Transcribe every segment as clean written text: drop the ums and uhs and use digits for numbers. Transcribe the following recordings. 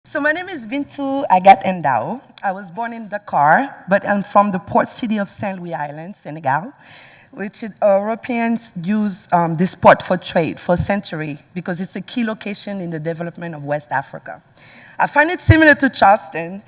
So my name is Bintou Endao. I was born in Dakar, but I'm from the port city of Saint Louis Island, Senegal, which Europeans use this port for trade for centuries because it's a key location in the development of West Africa. I find it similar to Charleston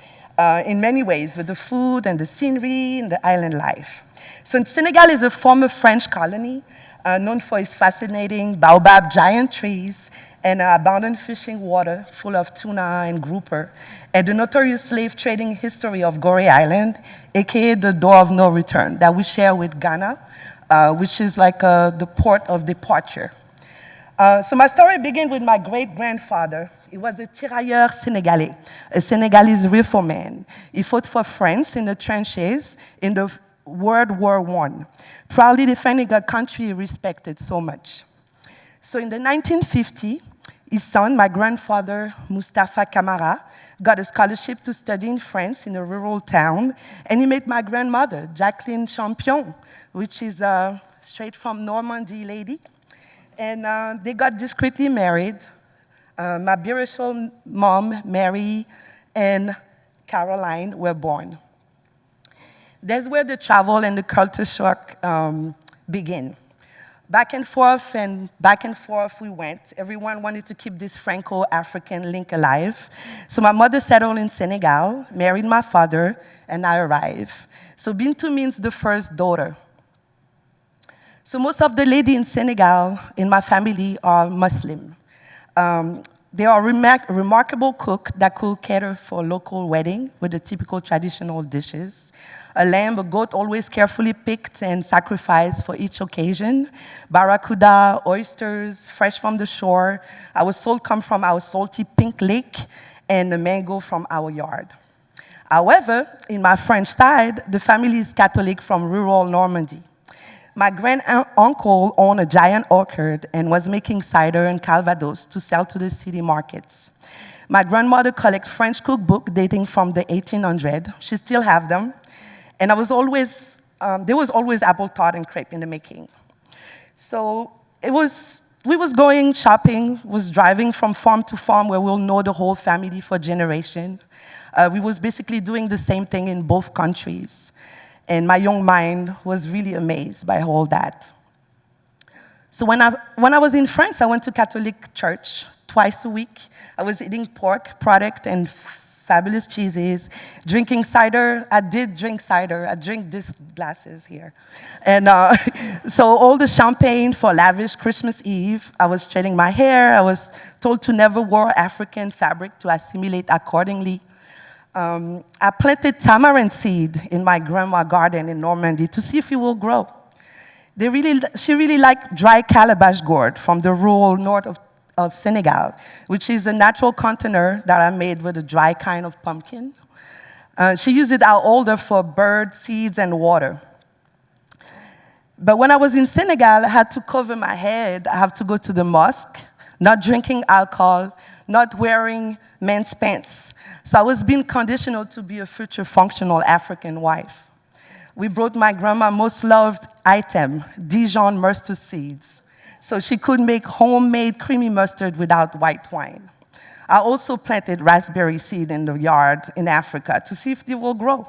in many ways with the food and the scenery and the island life. So Senegal is a former French colony known for its fascinating baobab giant trees and abundant fishing water full of tuna and grouper, and the notorious slave trading history of Gorée Island, aka the door of no return, that we share with Ghana, which is like the port of departure. So my story begins with my great-grandfather. He was a tirailleur Senegalais, a Senegalese reformer. He fought for France in the trenches in the World War I, proudly defending a country he respected so much. So in the 1950s, his son, my grandfather, Mustapha Camara, got a scholarship to study in France in a rural town, and he met my grandmother, Jacqueline Champion, which is a straight from Normandy lady, and they got discreetly married. My biological mom, Mary, and Caroline were born. That's where the travel and the culture shock begin. Back and forth we went. Everyone wanted to keep this Franco-African link alive. So my mother settled in Senegal, married my father, and I arrived. So Bintou means the first daughter. So most of the ladies in Senegal, in my family, are Muslim. They are remarkable cook that could cater for local wedding with the typical traditional dishes. A lamb, a goat always carefully picked and sacrificed for each occasion. Barracuda, oysters, fresh from the shore. Our salt come from our salty pink lake, and the mango from our yard. However, in my French side, the family is Catholic from rural Normandy. My grand-uncle owned a giant orchard and was making cider and calvados to sell to the city markets. My grandmother collected French cookbook dating from the 1800s. She still have them. And there was always apple tart and crepe in the making. So we was going shopping, was driving from farm to farm where we'll know the whole family for generations. We was basically doing the same thing in both countries. And my young mind was really amazed by all that. So when I was in France, I went to Catholic church twice a week. I was eating pork product and fabulous cheeses, drinking cider. I did drink cider. I drink these glasses here. And so all the champagne for lavish Christmas Eve. I was straightening my hair. I was told to never wear African fabric to assimilate accordingly. I planted tamarind seed in my grandma's garden in Normandy to see if it will grow. She really liked dry calabash gourd from the rural north of Senegal, which is a natural container that I made with a dry kind of pumpkin. She used it out older for bird seeds and water. But when I was in Senegal, I had to cover my head. I have to go to the mosque, not drinking alcohol, not wearing men's pants. So I was being conditioned to be a future functional African wife. We brought my grandma's most loved item, Dijon mustard seeds, so she could make homemade creamy mustard without white wine. I also planted raspberry seed in the yard in Africa to see if they will grow.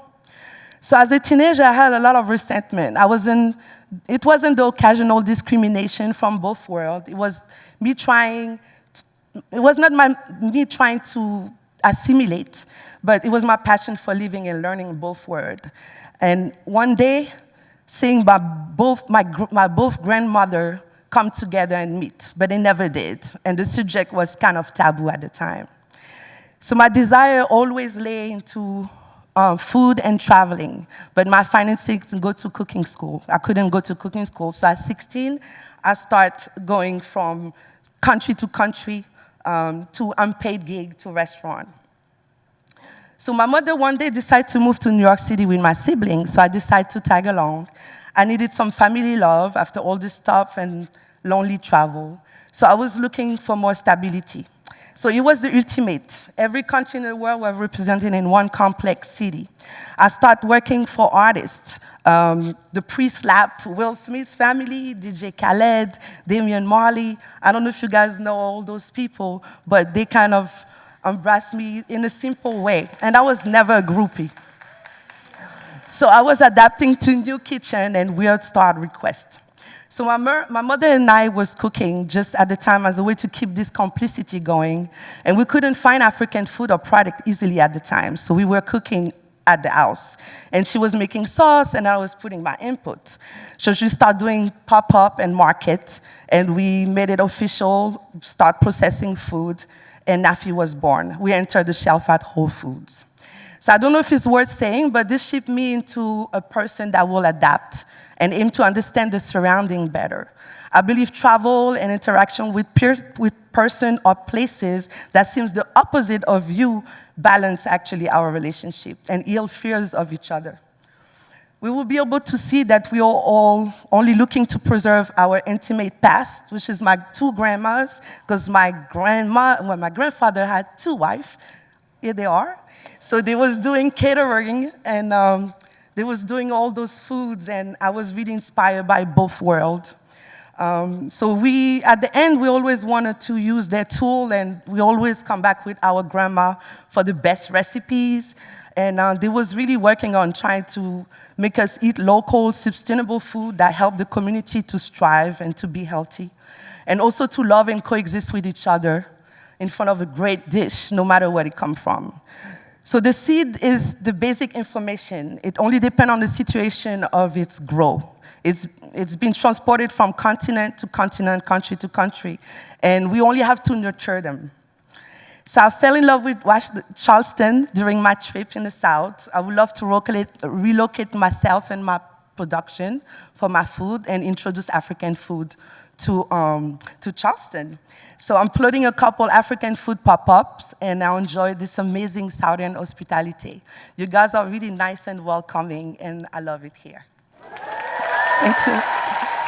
So as a teenager, I had a lot of resentment. It wasn't the occasional discrimination from both worlds. It was me me trying to assimilate, but it was my passion for living and learning in both worlds. And one day, seeing my both grandmother come together and meet, but they never did. And the subject was kind of taboo at the time. So my desire always lay into food and traveling, but my finances to go to cooking school. I couldn't go to cooking school, so at 16, I started going from country to country to unpaid gig to restaurant. So my mother one day decided to move to New York City with my siblings, so I decided to tag along. I needed some family love after all this stuff and lonely travel. So I was looking for more stability. So it was the ultimate. Every country in the world was represented in one complex city. I started working for artists. The pre-slap Will Smith's family, DJ Khaled, Damian Marley. I don't know if you guys know all those people, but they kind of embraced me in a simple way, and I was never a groupie. So I was adapting to new kitchen and weird start requests. So my mother and I was cooking just at the time as a way to keep this complicity going, and we couldn't find African food or product easily at the time, so we were cooking at the house. And she was making sauce, and I was putting my input. So she started doing pop-up and market, and we made it official, start processing food, and Nafi was born. We entered the shelf at Whole Foods. So I don't know if it's worth saying, but this shaped me into a person that will adapt and aim to understand the surrounding better. I believe travel and interaction with person or places that seems the opposite of you balance actually our relationship and heal fears of each other. We will be able to see that we are all only looking to preserve our intimate past, which is my two grandmas, because my grandfather had two wives. Here they are. So they was doing catering, and they was doing all those foods, and I was really inspired by both worlds. So at the end, we always wanted to use their tool, and we always come back with our grandma for the best recipes. And they was really working on trying to make us eat local, sustainable food that helped the community to strive and to be healthy, and also to love and coexist with each other in front of a great dish, no matter where it comes from. So the seed is the basic information. It only depends on the situation of its growth. It's been transported from continent to continent, country to country, and we only have to nurture them. So I fell in love with Charleston during my trip in the South. I would love to relocate myself and my production for my food and introduce African food to Charleston. So I'm plotting a couple African food pop-ups, and I enjoy this amazing Southern hospitality. You guys are really nice and welcoming, and I love it here. Thank you.